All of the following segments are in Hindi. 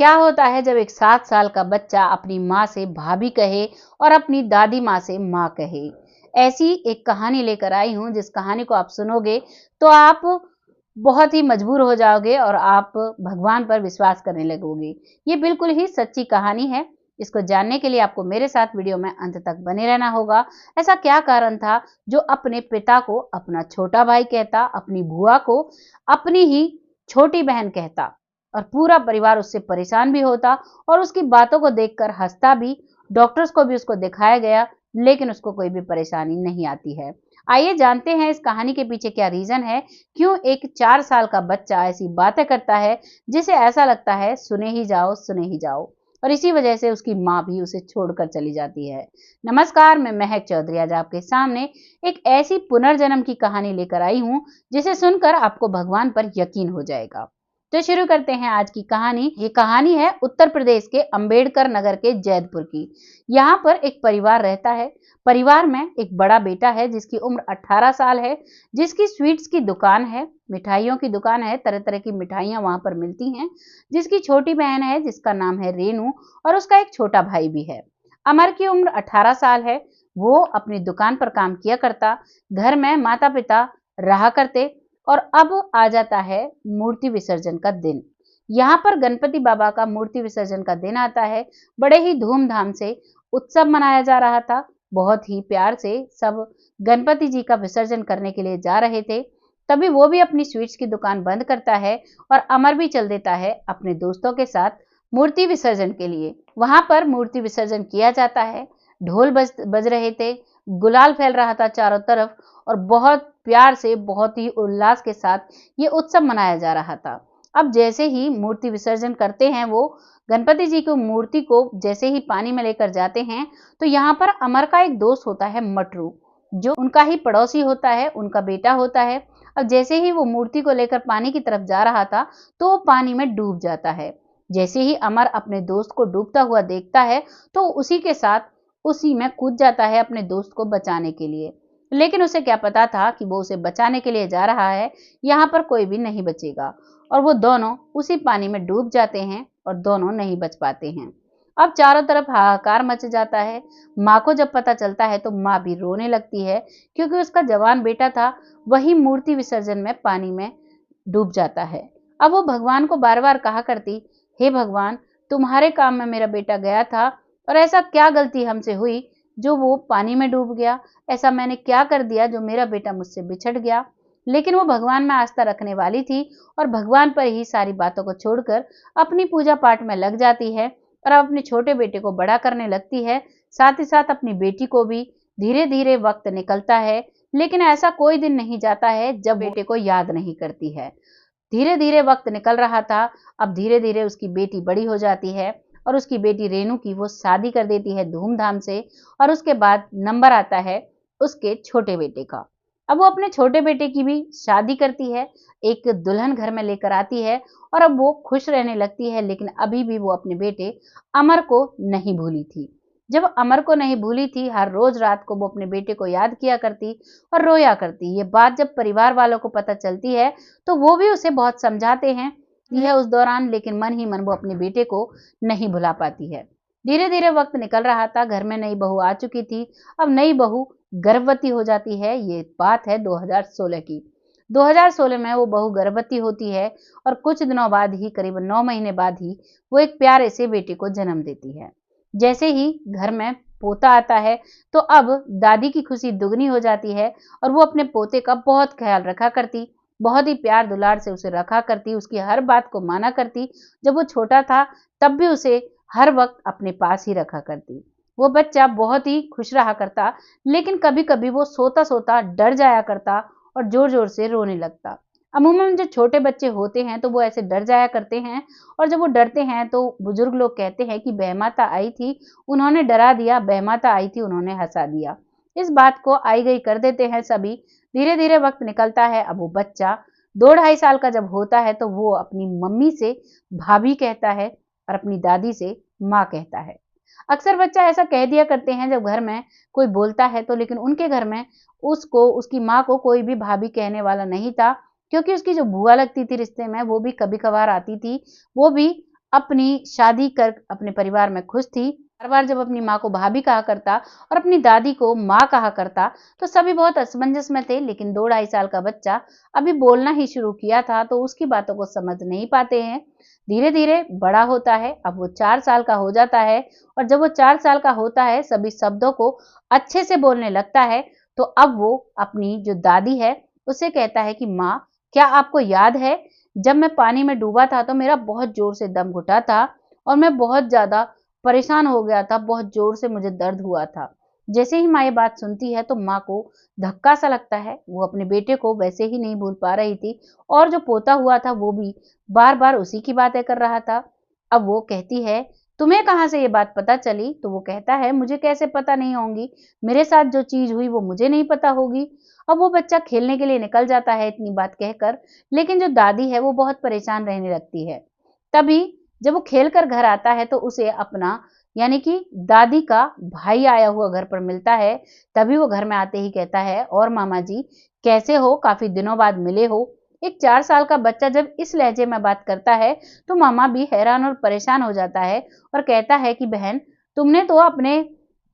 क्या होता है जब एक 7 साल का बच्चा अपनी माँ से भाभी कहे और अपनी दादी माँ से माँ कहे। ऐसी एक कहानी लेकर आई हूँ, जिस कहानी को आप सुनोगे तो आप बहुत ही मजबूर हो जाओगे और आप भगवान पर विश्वास करने लगोगे। ये बिल्कुल ही सच्ची कहानी है। इसको जानने के लिए आपको मेरे साथ वीडियो में अंत तक बने रहना होगा। ऐसा क्या कारण था जो अपने पिता को अपना छोटा भाई कहता, अपनी बुआ को अपनी ही छोटी बहन कहता और पूरा परिवार उससे परेशान भी होता और उसकी बातों को देखकर हंसता भी। डॉक्टर्स को भी उसको दिखाया गया, लेकिन उसको कोई भी परेशानी नहीं आती है। आइए जानते हैं इस कहानी के पीछे क्या रीजन है, क्यों एक 4 साल का बच्चा ऐसी बातें करता है जिसे ऐसा लगता है सुने ही जाओ, सुने ही जाओ। और इसी वजह से उसकी माँ भी उसे छोड़कर चली जाती है। नमस्कार, मैं महक चौधरी आज आपके सामने एक ऐसी पुनर्जन्म की कहानी लेकर आई हूँ जिसे सुनकर आपको भगवान पर यकीन हो जाएगा। तो शुरू करते हैं आज की कहानी। ये कहानी है उत्तर प्रदेश के अंबेडकर नगर के जैदपुर की। यहाँ पर एक परिवार रहता है। परिवार में एक बड़ा बेटा है जिसकी उम्र 18 साल है, जिसकी स्वीट्स की दुकान है, मिठाइयों की दुकान है, तरह तरह की मिठाइयाँ वहाँ पर मिलती हैं। जिसकी छोटी बहन है जिसका नाम है रेनू, और उसका एक छोटा भाई भी है। अमर की उम्र 18 साल है। वो अपनी दुकान पर काम किया करता, घर में माता पिता रहा करते। और अब आ जाता है मूर्ति विसर्जन का दिन। यहाँ पर गणपति बाबा का मूर्ति विसर्जन का दिन आता है। बड़े ही धूमधाम से उत्सव मनाया जा रहा था। बहुत ही प्यार से सब गणपति जी का विसर्जन करने के लिए जा रहे थे। तभी वो भी अपनी स्वीट्स की दुकान बंद करता है और अमर भी चल देता है अपने दोस्तों के साथ मूर्ति विसर्जन के लिए। वहां पर मूर्ति विसर्जन किया जाता है। ढोल बज रहे थे, गुलाल फैल रहा था चारों तरफ और बहुत प्यार से, बहुत ही उल्लास के साथ ये उत्सव मनाया जा रहा था। अब जैसे ही मूर्ति विसर्जन करते हैं, वो गणपति जी की मूर्ति को जैसे ही पानी में लेकर जाते हैं, तो यहाँ पर अमर का एक दोस्त होता है मटरू, जो उनका ही पड़ोसी होता है, उनका बेटा होता है। अब जैसे ही वो मूर्ति को लेकर पानी की तरफ जा रहा था, तो वो पानी में डूब जाता है। जैसे ही अमर अपने दोस्त को डूबता हुआ देखता है, तो उसी के साथ उसी में कूद जाता है अपने दोस्त को बचाने के लिए। लेकिन उसे क्या पता था कि वो उसे बचाने के लिए जा रहा है, यहाँ पर कोई भी नहीं बचेगा। और वो दोनों उसी पानी में डूब जाते हैं और दोनों नहीं बच पाते हैं। अब चारों तरफ हाहाकार मच जाता है। माँ को जब पता चलता है तो माँ भी रोने लगती है, क्योंकि उसका जवान बेटा था वही मूर्ति विसर्जन में पानी में डूब जाता है। अब वो भगवान को बार बार कहा करती, हे भगवान, तुम्हारे काम में मेरा बेटा गया था और ऐसा क्या गलती हमसे हुई जो वो पानी में डूब गया? ऐसा मैंने क्या कर दिया जो मेरा बेटा मुझसे बिछड़ गया? लेकिन वो भगवान में आस्था रखने वाली थी और भगवान पर ही सारी बातों को छोड़कर अपनी पूजा पाठ में लग जाती है और अब अपने छोटे बेटे को बड़ा करने लगती है। साथ ही साथ अपनी बेटी को भी। धीरे धीरे वक्त निकलता है, लेकिन ऐसा कोई दिन नहीं जाता है जब बेटे को याद नहीं करती है। धीरे धीरे वक्त निकल रहा था। अब धीरे धीरे उसकी बेटी बड़ी हो जाती है और उसकी बेटी रेनू की वो शादी कर देती है धूमधाम से। और उसके बाद नंबर आता है उसके छोटे बेटे का। अब वो अपने छोटे बेटे की भी शादी करती है, एक दुल्हन घर में लेकर आती है और अब वो खुश रहने लगती है। लेकिन अभी भी वो अपने बेटे अमर को नहीं भूली थी। जब अमर को नहीं भूली थी, हर रोज रात को वो अपने बेटे को याद किया करती और रोया करती। ये बात जब परिवार वालों को पता चलती है, तो वो भी उसे बहुत समझाते हैं यह उस दौरान, लेकिन मन ही मन वो अपने बेटे को नहीं भुला पाती है। धीरे धीरे वक्त निकल रहा था। घर में नई बहू आ चुकी थी। अब नई बहू गर्भवती हो जाती है। ये बात है 2016 की। 2016 में वो बहू गर्भवती होती है और कुछ दिनों बाद ही, करीबन 9 महीने बाद ही, वो एक प्यारे से बेटे को जन्म देती है। जैसे ही घर में पोता आता है, तो अब दादी की खुशी दुगनी हो जाती है और वो अपने पोते का बहुत ख्याल रखा करती, बहुत ही प्यार दुलार से उसे रखा करती, उसकी हर बात को माना करती। जब वो छोटा था तब भी उसे हर वक्त अपने पास ही रखा करती। वो बच्चा बहुत ही खुश रहा करता, लेकिन कभी कभी वो सोता सोता डर जाया करता और जोर जोर से रोने लगता। अमूमन जो छोटे बच्चे होते हैं तो वो ऐसे डर जाया करते हैं, और जब वो डरते हैं तो बुजुर्ग लोग कहते हैं कि बहमाता आई थी, उन्होंने डरा दिया, बहमाता आई थी, उन्होंने हंसा दिया। इस बात को आई गई कर देते हैं सभी। धीरे धीरे वक्त निकलता है। अब वो बच्चा 2 ढाई साल का जब होता है, तो वो अपनी मम्मी से भाभी कहता है और अपनी दादी से माँ कहता है। अक्सर बच्चा ऐसा कह दिया करते हैं जब घर में कोई बोलता है तो, लेकिन उनके घर में उसको, उसकी माँ को कोई भी भाभी कहने वाला नहीं था, क्योंकि उसकी जो बुआ लगती थी रिश्ते में, वो भी कभी कभार आती थी। वो भी अपनी शादी कर अपने परिवार में खुश थी। बार बार जब अपनी माँ को भाभी कहा करता और अपनी दादी को माँ कहा करता तो सभी बहुत असमंजस में थे। लेकिन 2-2.5 साल का बच्चा अभी बोलना ही शुरू किया था तो उसकी बातों को समझ नहीं पाते हैं। धीरे धीरे बड़ा होता है, अब वो 4 साल का हो जाता है और जब वो 4 साल का होता है सभी शब्दों को अच्छे से बोलने लगता है। तो अब वो अपनी जो दादी है उससे कहता है कि माँ, क्या आपको याद है जब मैं पानी में डूबा था तो मेरा बहुत जोर से दम घुटा था और मैं बहुत ज्यादा परेशान हो गया था, बहुत जोर से मुझे दर्द हुआ था। जैसे ही माँ ये बात सुनती है तो माँ को धक्का सा लगता है। वो अपने बेटे को वैसे ही नहीं भूल पा रही थी और जो पोता हुआ था वो भी बार बार उसी की बातें कर रहा था। अब वो कहती है, तुम्हें कहाँ से ये बात पता चली? तो वो कहता है, मुझे कैसे पता नहीं होंगी, मेरे साथ जो चीज हुई वो मुझे नहीं पता होगी। अब वो बच्चा खेलने के लिए निकल जाता है इतनी बात कहकर, लेकिन जो दादी है वो बहुत परेशान रहने लगती है। तभी जब वो खेल कर घर आता है तो उसे अपना यानी कि दादी का भाई आया हुआ घर पर मिलता है। तभी वो घर में आते ही कहता है, और मामा जी कैसे हो, काफी दिनों बाद मिले हो। एक 4 साल का बच्चा जब इस लहजे में बात करता है तो मामा भी हैरान और परेशान हो जाता है और कहता है कि बहन, तुमने तो अपने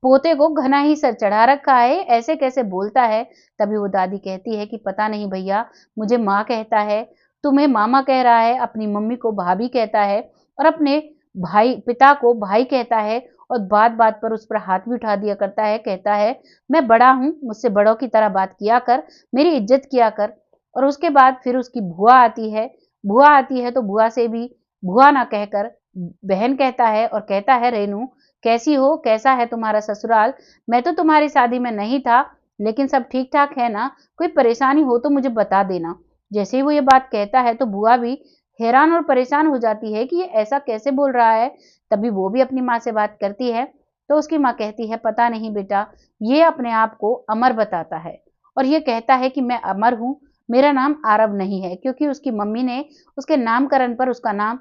पोते को घना ही सर चढ़ा रखा है, ऐसे कैसे बोलता है। तभी वो दादी कहती है कि पता नहीं भैया, मुझे माँ कहता है, तुम्हें मामा कह रहा है, अपनी मम्मी को भाभी कहता है और अपने भाई पिता को भाई कहता है और बात बात पर उस पर हाथ भी उठा दिया करता है। कहता है, मैं बड़ा हूँ, मुझसे बड़ों की तरह बात किया कर, मेरी इज्जत किया कर। और उसके बाद फिर उसकी बुआ आती है। बुआ आती है तो बुआ से भी बुआ ना कहकर बहन कहता है और कहता है, रेनू कैसी हो, कैसा है तुम्हारा ससुराल? मैं तो तुम्हारी शादी में नहीं था, लेकिन सब ठीक ठाक है ना? कोई परेशानी हो तो मुझे बता देना। जैसे ही वो ये बात कहता है तो बुआ भी हैरान और परेशान हो जाती है कि ये ऐसा कैसे बोल रहा है। तभी वो भी अपनी माँ से बात करती है तो उसकी माँ कहती है, पता नहीं बेटा, ये अपने आप को अमर बताता है और ये कहता है कि मैं अमर हूँ, मेरा नाम आरव नहीं है, क्योंकि उसकी मम्मी ने उसके नामकरण पर उसका नाम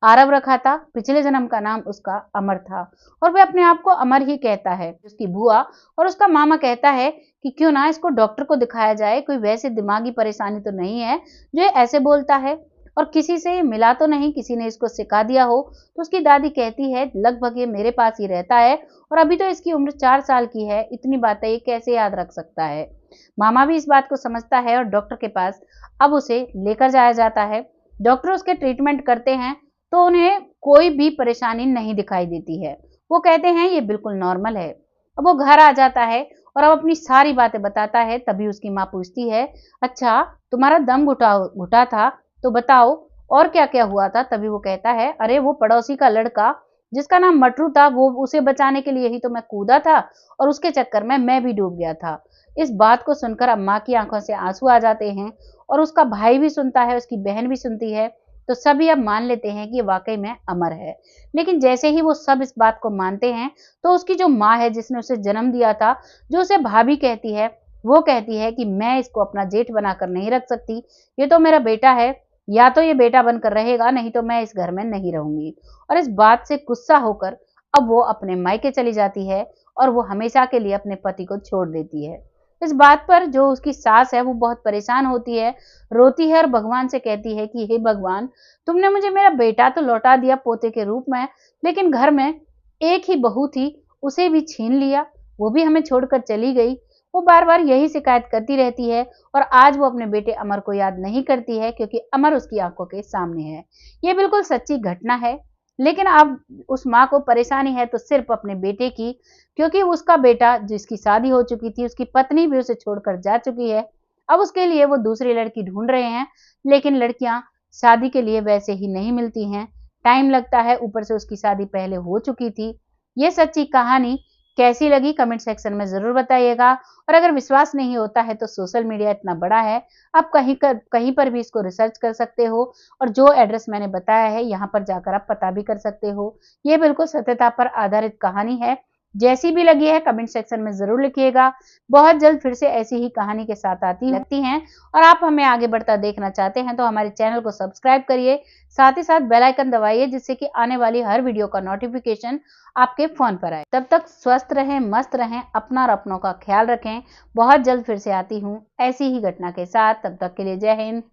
आरव रखा था, पिछले जन्म का नाम उसका अमर था और वह अपने आप को अमर ही कहता है। उसकी बुआ और उसका मामा कहता है कि क्यों ना इसको डॉक्टर को दिखाया जाए, कोई वैसे दिमागी परेशानी तो नहीं है जो ऐसे बोलता है और किसी से ये मिला तो नहीं, किसी ने इसको सिखा दिया हो। तो उसकी दादी कहती है, लगभग ये मेरे पास ही रहता है और अभी तो इसकी उम्र 4 साल की है, इतनी बातें ये कैसे याद रख सकता है। मामा भी इस बात को समझता है और डॉक्टर के पास अब उसे लेकर जाया जाता है। डॉक्टर उसके ट्रीटमेंट करते हैं तो उन्हें कोई भी परेशानी नहीं दिखाई देती है। वो कहते हैं ये बिल्कुल नॉर्मल है। अब वो घर आ जाता है और अब अपनी सारी बातें बताता है। तभी उसकी माँ पूछती है, अच्छा तुम्हारा दम घुटा घुटा था तो बताओ और क्या क्या हुआ था। तभी वो कहता है, अरे वो पड़ोसी का लड़का जिसका नाम मटरू था, वो उसे बचाने के लिए ही तो मैं कूदा था और उसके चक्कर में मैं भी डूब गया था। इस बात को सुनकर अब माँ की आंखों से आंसू आ जाते हैं और उसका भाई भी सुनता है, उसकी बहन भी सुनती है। तो सभी अब मान लेते हैं कि ये वाकई में अमर है। लेकिन जैसे ही वो सब इस बात को मानते हैं तो उसकी जो माँ है जिसने उसे जन्म दिया था, जो उसे भाभी कहती है, वो कहती है कि मैं इसको अपना जेठ बनाकर नहीं रख सकती, ये तो मेरा बेटा है, या तो ये बेटा बनकर रहेगा नहीं तो मैं इस घर में नहीं रहूंगी। और इस बात से गुस्सा होकर अब वो अपने मायके चली जाती है और वो हमेशा के लिए अपने पति को छोड़ देती है। इस बात पर जो उसकी सास है वो बहुत परेशान होती है, रोती है और भगवान से कहती है कि हे भगवान, तुमने मुझे मेरा बेटा तो लौटा दिया पोते के रूप में, लेकिन घर में एक ही बहू थी, उसे भी छीन लिया, वो भी हमें छोड़कर चली गई। वो बार बार यही शिकायत करती रहती है और आज वो अपने बेटे अमर को याद नहीं करती है क्योंकि अमर उसकी आंखों के सामने है। ये बिल्कुल सच्ची घटना है। लेकिन अब उस माँ को परेशानी है तो सिर्फ अपने बेटे की, क्योंकि उसका बेटा जिसकी शादी हो चुकी थी, उसकी पत्नी भी उसे छोड़कर जा चुकी है। अब उसके लिए वो दूसरी लड़की ढूंढ रहे हैं, लेकिन लड़कियां शादी के लिए वैसे ही नहीं मिलती हैं, टाइम लगता है, ऊपर से उसकी शादी पहले हो चुकी थी। ये सच्ची कहानी कैसी लगी कमेंट सेक्शन में जरूर बताइएगा। और अगर विश्वास नहीं होता है तो सोशल मीडिया इतना बड़ा है, आप कहीं पर भी इसको रिसर्च कर सकते हो और जो एड्रेस मैंने बताया है यहाँ पर जाकर आप पता भी कर सकते हो। ये बिल्कुल सत्यता पर आधारित कहानी है। जैसी भी लगी है कमेंट सेक्शन में जरूर लिखिएगा। बहुत जल्द फिर से ऐसी ही कहानी के साथ आती लगती हैं और आप हमें आगे बढ़ता देखना चाहते हैं तो हमारे चैनल को सब्सक्राइब करिए, साथ ही साथ बेल आइकन दबाइए जिससे कि आने वाली हर वीडियो का नोटिफिकेशन आपके फोन पर आए। तब तक स्वस्थ रहें, मस्त रहें, अपना और अपनों का ख्याल रखें। बहुत जल्द फिर से आती हूँ ऐसी ही घटना के साथ, तब तक के लिए जय हिंद।